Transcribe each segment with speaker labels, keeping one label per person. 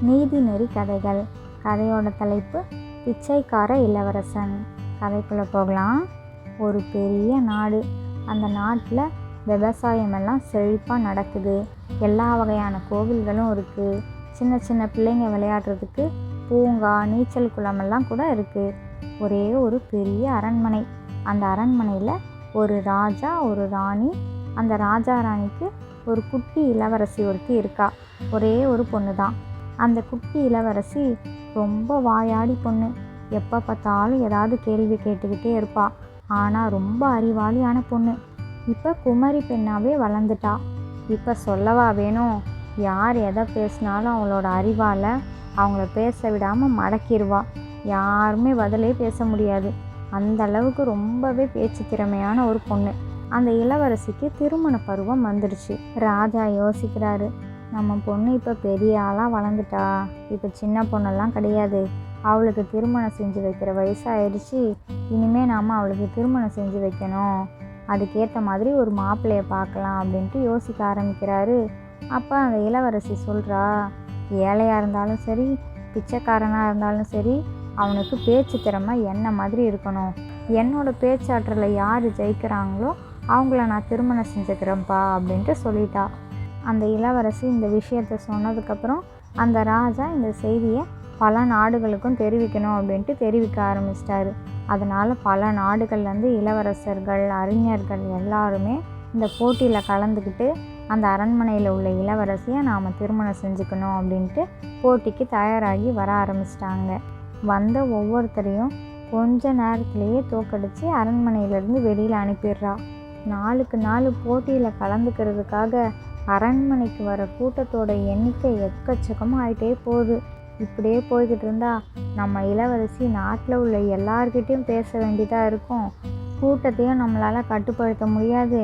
Speaker 1: நீதிநெறி கதைகள். கதையோட தலைப்பு பிச்சைக்கார இளவரசன். கதைக்குள்ளே போகலாம். ஒரு பெரிய நாடு. அந்த நாட்டில் விவசாயமெல்லாம் செழிப்பாக நடக்குது. எல்லா வகையான கோவில்களும் இருக்குது. சின்ன சின்ன பிள்ளைங்க விளையாடுறதுக்கு பூங்கா, நீச்சல் குளமெல்லாம் கூட இருக்குது. ஒரே ஒரு பெரிய அரண்மனை. அந்த அரண்மனையில் ஒரு ராஜா, ஒரு ராணி. அந்த ராஜா ராணிக்கு ஒரு குட்டி இளவரசி ஒருத்தி இருக்கா. ஒரே ஒரு பொண்ணு தான். அந்த குட்டி இளவரசி ரொம்ப வாயாடி பொண்ணு. எப்போ பார்த்தாலும் ஏதாவது கேள்வி கேட்டுக்கிட்டே இருப்பா. ஆனால் ரொம்ப அறிவாளியான பொண்ணு. இப்போ குமரி பெண்ணாவே வளர்ந்துட்டா. இப்போ சொல்லவா வேணும்? யார் எதை பேசினாலும் அவங்களோட அறிவால் அவங்கள பேச விடாமல் மடக்கிடுவா. யாருமே பதிலே பேச முடியாது. அந்த அளவுக்கு ரொம்பவே பேச்சு திறமையான ஒரு பொண்ணு. அந்த இளவரசிக்கு திருமண பருவம் வந்துடுச்சு. ராஜா யோசிக்கிறாரு, நம்ம பொண்ணு இப்போ பெரிய ஆளாக வளர்ந்துட்டா. இப்போ சின்ன பொண்ணெல்லாம் கிடையாது. அவளுக்கு திருமணம் செஞ்சு வைக்கிற வயசாகிடுச்சு. இனிமேல் நாம் அவளுக்கு திருமணம் செஞ்சு வைக்கணும். அதுக்கேற்ற மாதிரி ஒரு மாப்பிள்ளையை பார்க்கலாம் அப்படின்ட்டு யோசிக்க ஆரம்பிக்கிறாரு. அப்போ அந்த இளவரசி சொல்கிறா, ஏழையாக இருந்தாலும் சரி, பிச்சைக்காரனாக இருந்தாலும் சரி, அவனுக்கு பேச்சு திறமை என்ன மாதிரி இருக்கணும். என்னோட பேச்சாற்றலை யார் ஜெயிக்கிறாங்களோ அவங்கள நான் திருமணம் செஞ்சுக்கிறேன்ப்பா அப்படின்ட்டு சொல்லிட்டா. அந்த இளவரசி இந்த விஷயத்த சொன்னதுக்கப்புறம் அந்த ராஜா இந்த செய்தியை பல நாடுகளுக்கும் தெரிவிக்கணும் அப்படின்ட்டு தெரிவிக்க ஆரம்பிச்சிட்டாரு. அதனால் பல நாடுகள்லேருந்து இளவரசர்கள், அறிஞர்கள் எல்லாருமே இந்த போட்டியில் கலந்துக்கிட்டு அந்த அரண்மனையில் உள்ள இளவரசியை நாம் திருமணம் செஞ்சுக்கணும் அப்படின்ட்டு போட்டிக்கு தயாராகி வர ஆரம்பிச்சிட்டாங்க. வந்த ஒவ்வொருத்தரையும் கொஞ்ச நேரத்திலேயே தோக்கடித்து அரண்மனையிலேருந்து வெளியில் அனுப்பிடுறா. நாளுக்கு நாள் போட்டியில் கலந்துக்கிறதுக்காக அரண்மனைக்கு வர கூட்டத்தோட எண்ணிக்கை எக்கச்சக்கமாக ஆகிட்டே போகுது. இப்படியே போய்கிட்டு இருந்தா நம்ம இளவரசி நாட்டில் உள்ள எல்லார்கிட்டையும் பேச வேண்டியதாக இருக்கும். கூட்டத்தையும் நம்மளால் கட்டுப்படுத்த முடியாது.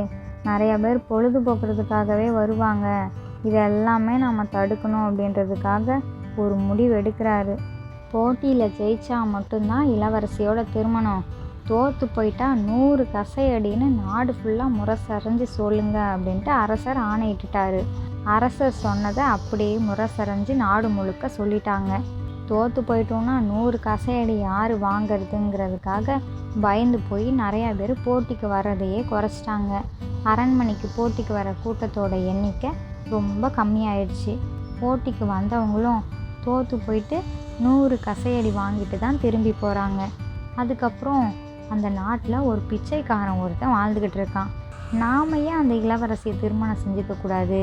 Speaker 1: நிறைய பேர் பொழுதுபோக்குறதுக்காகவே வருவாங்க. இதெல்லாமே நம்ம தடுக்கணும் அப்படின்றதுக்காக ஒரு முடிவு எடுக்கிறாரு. போட்டியில் ஜெயிச்சா மட்டும்தான் இளவரசியோட திருமணம். தோற்று போயிட்டா 100 கசையடின்னு நாடு ஃபுல்லாக முரசறைஞ்சு சொல்லுங்க அப்படின்ட்டு அரசர் ஆணையிட்டுட்டாரு. அரசர் சொன்னதை அப்படியே முரசறைஞ்சு நாடு முழுக்க சொல்லிட்டாங்க. தோற்று போயிட்டோன்னா 100 கசையடி யார் வாங்கிறதுங்கிறதுக்காக பயந்து போய் நிறையா பேர் போட்டிக்கு வர்றதையே குறைச்சிட்டாங்க. அரண்மனைக்கு போட்டிக்கு வர கூட்டத்தோட எண்ணிக்கை ரொம்ப கம்மியாயிடுச்சு. போட்டிக்கு வந்தவங்களும் தோற்று போயிட்டு 100 கசையடி வாங்கிட்டு தான் திரும்பி போகிறாங்க. அதுக்கப்புறம் அந்த நாட்டில் ஒரு பிச்சைக்காரன் ஒருத்தன் வாழ்ந்துக்கிட்டு இருக்கான். நாம் ஏன் அந்த இளவரசியை திருமணம் செஞ்சுக்கக்கூடாது?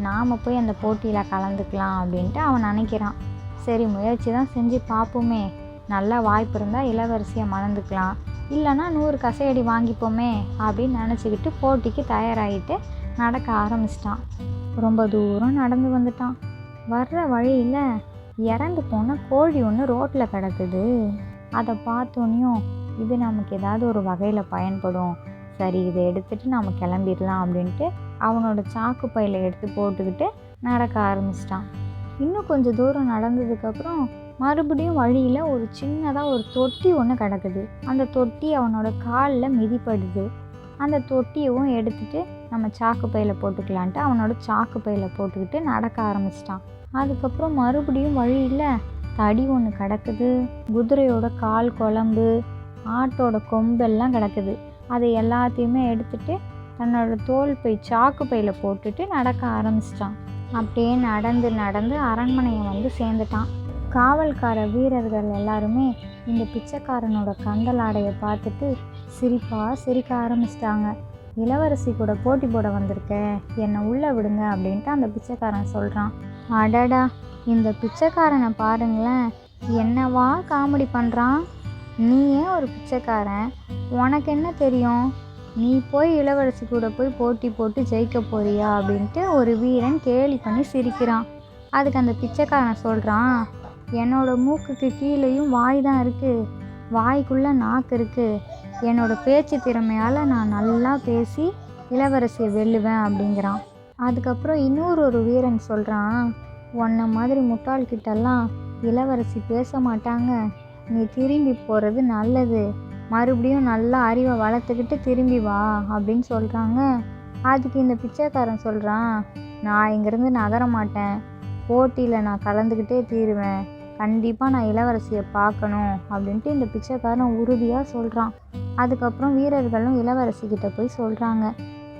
Speaker 1: நாம் போய் அந்த போட்டியில் கலந்துக்கலாம் அப்படின்ட்டு அவன் நினைக்கிறான். சரி, முயற்சி தான் செஞ்சு பார்ப்போமே. நல்ல வாய்ப்பு இருந்தால் இளவரசியை மணந்துக்கலாம், இல்லைன்னா 100 கசையடி வாங்கிப்போமே அப்படின்னு நினச்சிக்கிட்டு போட்டிக்கு தயாராகிட்டு நடக்க ஆரம்பிச்சிட்டான். ரொம்ப தூரம் நடந்து வந்துட்டான். வர்ற வழியில் இறந்து போன கோழி ஒன்று ரோட்டில் கிடக்குது. அதை பார்த்தோன்னையும் இது நமக்கு ஏதாவது ஒரு வகையில் பயன்படும், சரி இதை எடுத்துகிட்டு நம்ம கிளம்பிடலாம் அப்படின்ட்டு அவனோட சாக்கு பையில் எடுத்து போட்டுக்கிட்டு நடக்க ஆரம்பிச்சிட்டான். இன்னும் கொஞ்சம் தூரம் நடந்ததுக்கப்புறம் மறுபடியும் வழியில் ஒரு சின்னதாக ஒரு தொட்டி ஒன்று கிடக்குது. அந்த தொட்டி அவனோட காலில் மிதிப்படுது. அந்த தொட்டியவும் எடுத்துகிட்டு நம்ம சாக்கு பையில் போட்டுக்கலான்ட்டு அவனோட சாக்கு பையில் போட்டுக்கிட்டு நடக்க ஆரம்பிச்சிட்டான். அதுக்கப்புறம் மறுபடியும் வழியில் தடி ஒன்று கிடக்குது. குதிரையோட கால் குழம்பு, ஆட்டோட கொம்பெல்லாம் கிடக்குது. அதை எல்லாத்தையுமே எடுத்துகிட்டு தன்னோட தோல் பை சாக்கு பையில் போட்டுட்டு நடக்க ஆரம்பிச்சிட்டான். அப்படியே நடந்து நடந்து அரண்மனையை வந்து சேர்ந்துட்டான். காவல்கார வீரர்கள் எல்லாருமே இந்த பிச்சைக்காரனோட கந்தலாடையை பார்த்துட்டு சிரிக்க ஆரம்பிச்சிட்டாங்க. இளவரசி கூட போட்டி போட வந்திருக்க, என்னை உள்ளே விடுங்க அப்படின்ட்டு அந்த பிச்சைக்காரன் சொல்கிறான். அடடா, இந்த பிச்சைக்காரனை பாருங்களேன், என்னவா காமெடி பண்ணுறான். நீ ஏன் ஒரு பிச்சைக்காரன்? உனக்கு என்ன தெரியும்? நீ போய் இளவரசி கூட போய் போட்டி போட்டு ஜெயிக்க போறியா அப்படின்ட்டு ஒரு வீரன் கேலி பண்ணி சிரிக்கிறான். அதுக்கு அந்த பிச்சைக்காரன் சொல்கிறான், என்னோட மூக்குக்கு கீழேயும் வாய் தான் இருக்குது, வாய்க்குள்ளே நாக்கு இருக்குது. என்னோட பேச்சு திறமையால் நான் நல்லா பேசி இளவரசியை வெல்லுவேன் அப்படிங்கிறான். அதுக்கப்புறம் இன்னொரு வீரன் சொல்கிறான், உன்னை மாதிரி முட்டாள்கிட்டெல்லாம் இளவரசி பேச மாட்டாங்க, நீ திரும்பி போகிறது நல்லது, மறுபடியும் நல்லா அறிவை வளர்த்துக்கிட்டு திரும்பி வா அப்படின்னு சொல்கிறாங்க. அதுக்கு இந்த பிச்சைக்காரன் சொல்கிறான், நான் இங்கேருந்து நகர மாட்டேன், போட்டியில் நான் கலந்துக்கிட்டே தீருவேன், கண்டிப்பாக நான் இளவரசியை பார்க்கணும் அப்படின்ட்டு இந்த பிச்சைக்காரன் உறுதியாக சொல்கிறான். அதுக்கப்புறம் வீரர்களும் இளவரசிக்கிட்ட போய் சொல்கிறாங்க.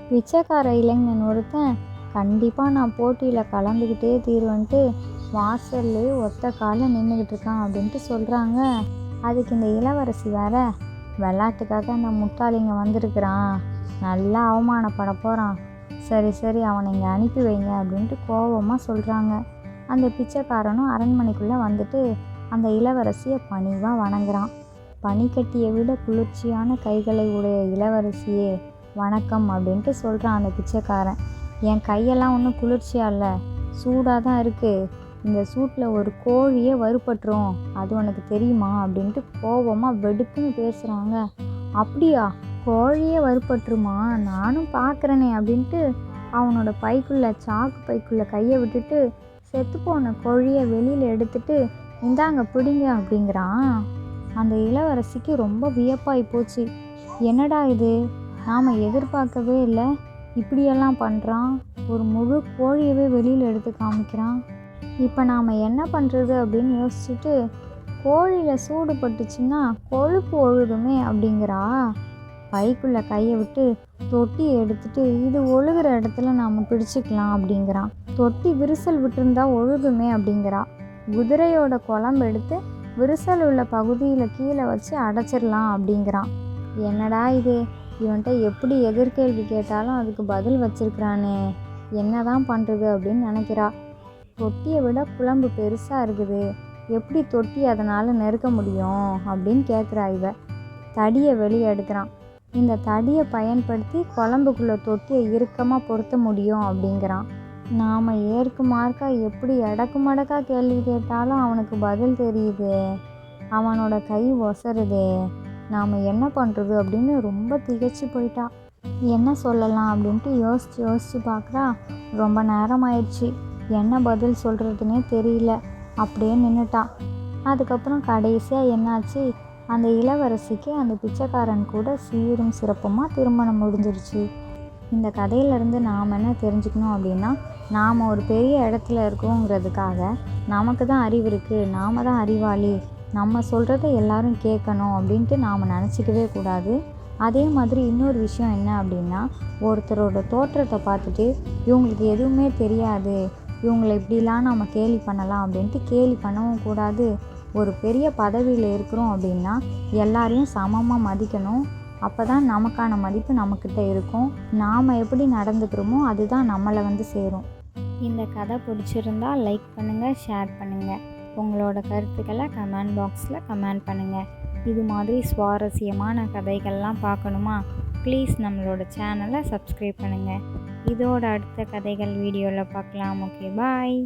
Speaker 1: பிச்சைக்கார இளைஞன் ஒருத்தன் கண்டிப்பாக நான் போட்டியில் கலந்துக்கிட்டே தீருவேன்ட்டு வாசல்லே ஒத்த காலில் நின்றுக்கிட்டு இருக்கான் அப்படின்ட்டு சொல்கிறாங்க. அதுக்கு இந்த இளவரசி வேற, விளையாட்டுக்காக அந்த முட்டாளிங்க வந்திருக்கிறான், நல்லா அவமானப்பட போகிறான், சரி சரி அவனை இங்கே அனுப்பி வைங்க அப்படின்ட்டு கோபமாக சொல்கிறாங்க. அந்த பிச்சைக்காரனும் அரண்மனைக்குள்ளே வந்துட்டு அந்த இளவரசியை பணிவாக வணங்குறான். பனிக்கட்டியை விட குளிர்ச்சியான கைகளை உடைய இளவரசியே வணக்கம் அப்படின்ட்டு சொல்கிறான் அந்த பிச்சைக்காரன். என் கையெல்லாம் ஒன்றும் குளிர்ச்சியாக இல்லை, சூடாக தான் இருக்குது, இந்த சூட்டில் ஒரு கோழியே வறுபட்டுரும், அது உனக்கு தெரியுமா அப்படின்ட்டு கோபமாக வெடுக்குன்னு பேசுகிறாங்க. அப்படியா, கோழியே வறுபட்டுருமா, நானும் பார்க்குறேனே அப்படின்ட்டு அவனோட பைக்குள்ளே சாக்கு பைக்குள்ளே கையை விட்டுட்டு செத்துப்போன கோழியை வெளியில் எடுத்துட்டு இந்தாங்க பிடிங்க அப்படிங்கிறான். அந்த இளவரசிக்கு ரொம்ப வியப்பாகி போச்சு. என்னடா இது, நாம் எதிர்பார்க்கவே இல்லை, இப்படியெல்லாம் பண்ணுறான், ஒரு முழு கோழியவே வெளியில் எடுத்து காமிக்கிறான், இப்போ நாம் என்ன பண்ணுறது அப்படின்னு யோசிச்சுட்டு கோழியில் சூடு பட்டுச்சுன்னா கொழுப்பு ஒழுகுமே அப்படிங்கிறா. பைக்குள்ளே கையை விட்டு தொட்டியை எடுத்துட்டு இது ஒழுகிற இடத்துல நாம் பிடிச்சிக்கலாம் அப்படிங்கிறான். தொட்டி விரிசல் விட்டுருந்தா ஒழுகுமே அப்படிங்கிறா. குதிரையோட குழம்பு எடுத்து விரிசல் உள்ள பகுதியில் கீழே வச்சு அடைச்சிடலாம் அப்படிங்கிறான். என்னடா இது, இவன்கிட்ட எப்படி எதிர்கேள்வி கேட்டாலும் அதுக்கு பதில் வச்சிருக்கிறானே, என்ன தான் பண்ணுறது அப்படின்னு நினைக்கிறா. தொட்டியை விட குழம்பு பெருசாக இருக்குது, எப்படி தொட்டி அதனால் நெருக்க முடியும் அப்படின்னு கேட்குறா. இவ தடியை வெளியே எடுக்கிறான். இந்த தடியை பயன்படுத்தி குழம்புக்குள்ளே தொட்டியை இறுக்கமாக பொருத்த முடியும் அப்படிங்கிறான். நாம் ஏற்கு மார்க்கா எப்படி எடக்கு மடக்கா கேள்வி கேட்டாலும் அவனுக்கு பதில் தெரியுது, அவனோட கை ஒசருதே, நாம் என்ன பண்ணுறது அப்படின்னு ரொம்ப திகைச்சு போயிட்டா. என்ன சொல்லலாம் அப்படின்ட்டு யோசித்து பார்க்குறா. ரொம்ப நேரம் ஆயிடுச்சு, என்ன பதில் சொல்கிறதுனே தெரியல, அப்படியே நின்றுட்டா. அதுக்கப்புறம் கடைசியாக என்னாச்சு, அந்த இளவரசிக்கு அந்த பிச்சைக்காரன் கூட சீரும் சிறப்புமாக திருமணம் முடிஞ்சிருச்சு. இந்த கதையிலேருந்து நாம் என்ன தெரிஞ்சுக்கணும் அப்படின்னா, நாம் ஒரு பெரிய இடத்துல இருக்கோங்கிறதுக்காக நமக்கு தான் அறிவு இருக்குது, நாம் தான் அறிவாளி, நம்ம சொல்கிறத எல்லாரும் கேட்கணும் அப்படின்ட்டு நாம் நினச்சிக்கவே கூடாது. அதே மாதிரி இன்னொரு விஷயம் என்ன அப்படின்னா, ஒருத்தரோட தோற்றத்தை பார்த்துட்டு இவங்களுக்கு எதுவுமே தெரியாது, இவங்களை இப்படிலாம் நம்ம கேலி பண்ணலாம் அப்படின்ட்டு கேலி பண்ணவும் கூடாது. ஒரு பெரிய பதவியில் இருக்கிறோம் அப்படின்னா எல்லாரையும் சமமாக மதிக்கணும், அப்போ தான் நமக்கான மதிப்பு நம்மக்கிட்ட இருக்கும். நாம் எப்படி நடந்துக்கிறோமோ அதுதான் நம்மளை வந்து சேரும். இந்த கதை பிடிச்சிருந்தா லைக் பண்ணுங்கள், ஷேர் பண்ணுங்கள், உங்களோட கருத்துக்களை கமெண்ட் பாக்ஸில் கமெண்ட் பண்ணுங்கள். இது மாதிரி சுவாரஸ்யமான கதைகள்லாம் பார்க்கணுமா, ப்ளீஸ் நம்மளோட சேனலை சப்ஸ்கிரைப் பண்ணுங்கள். இதோட அடுத்த கதைகள் வீடியோவில் பார்க்கலாம். ஓகே, பாய்.